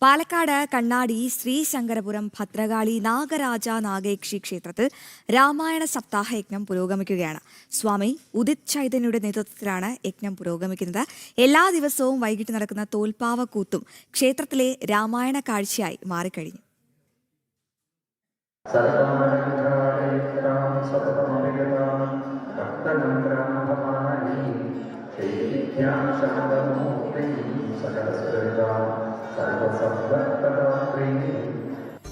പാലക്കാട് കണ്ണാടി ശ്രീ ശങ്കരപുരം ഭദ്രകാളി നാഗരാജ നാഗയക്ഷി ക്ഷേത്രത്തിൽ രാമായണ സപ്താഹ യജ്ഞം പുരോഗമിക്കുകയാണ്. സ്വാമി ഉദിത് ചൈതന്യയുടെ നേതൃത്വത്തിലാണ് യജ്ഞം പുരോഗമിക്കുന്നത്. എല്ലാ ദിവസവും വൈകിട്ട് നടക്കുന്ന തോൽപ്പാവക്കൂത്തും ക്ഷേത്രത്തിലെ രാമായണ കാഴ്ചയായി മാറിക്കഴിഞ്ഞു.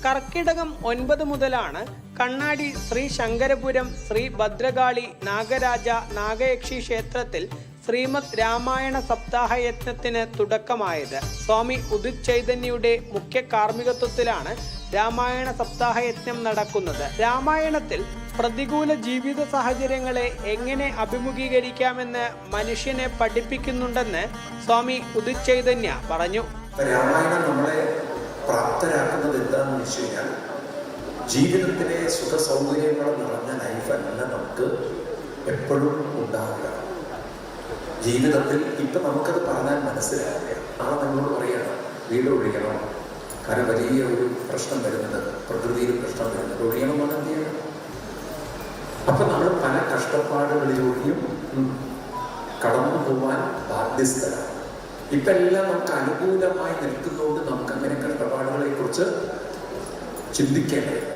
കർക്കിടകം 9 മുതലാണ് കണ്ണാടി ശ്രീ ശങ്കരപുരം ശ്രീ ഭദ്രകാളി നാഗരാജ നാഗയക്ഷി ക്ഷേത്രത്തിൽ ശ്രീമദ് രാമായണ സപ്താഹ യജ്ഞത്തിന് തുടക്കമായത്. സ്വാമി ഉദിത് ചൈതന്യയുടെ മുഖ്യ കാർമ്മികത്വത്തിലാണ് രാമായണ സപ്താഹ യജ്ഞം നടക്കുന്നത്. രാമായണത്തിൽ പ്രതികൂല ജീവിത സാഹചര്യങ്ങളെ എങ്ങനെ അഭിമുഖീകരിക്കാമെന്ന് മനുഷ്യനെ പഠിപ്പിക്കുന്നുണ്ടെന്ന് സ്വാമി ഉദിത് ചൈതന്യ പറഞ്ഞു. രാമായണം നമ്മളെ പ്രാപ്തരാക്കുന്നത് എന്താണെന്ന് വെച്ച് കഴിഞ്ഞാൽ ജീവിതത്തിലെ സുഖ സൗകര്യങ്ങൾ നിറഞ്ഞ ലൈഫല്ല നമുക്ക് എപ്പോഴും ഉണ്ടാവുക. ജീവിതത്തിൽ ഇപ്പം നമുക്കത് പറഞ്ഞാൽ മനസ്സിലാവില്ല. നാളെ നമ്മളോട് പറയണം വീട് ഒഴിയണം, കാരണം വലിയ ഒരു പ്രശ്നം വരുന്നത്, പ്രകൃതിയിൽ പ്രശ്നം വരുന്നത്, ഒഴിയണമെന്ന് എന്ത് ചെയ്യണം? അപ്പം നമ്മൾ പല കഷ്ടപ്പാടുകളിലൂടെയും കടന്നു പോവാൻ ബാധ്യസ്ഥരാണ്. ഇപ്പം എല്ലാം നമുക്ക് അനുകൂലമായി നിൽക്കുന്നതുകൊണ്ട് നമുക്ക് അങ്ങനെ കഷ്ടപ്പാടുകളെ കുറിച്ച് ചിന്തിക്കേണ്ടതില്ല.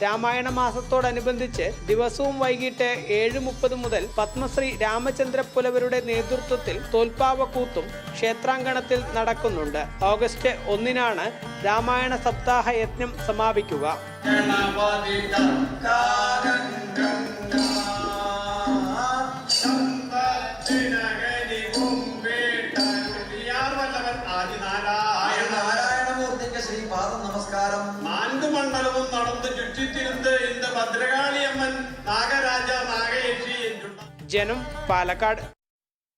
രാമായണ മാസത്തോടനുബന്ധിച്ച് ദിവസവും വൈകിട്ട് 7:30 മുതൽ പത്മശ്രീ രാമചന്ദ്ര പുലവരുടെ നേതൃത്വത്തിൽ തോൽപ്പാവക്കൂത്തും ക്ഷേത്രാങ്കണത്തിൽ നടക്കുന്നുണ്ട്. ഓഗസ്റ്റ് 1-നാണ് രാമായണ സപ്താഹ യജ്ഞം സമാപിക്കുക. നമസ്കാരം. 4 മണ്ഡലവും നടന്ന് ചുറ്റിത്തിരുന്ന് இந்த ഭദ്രകാളി അമ്മൻ നാഗരാജ നാഗയക്ഷി. ജനം, പാലക്കാട്.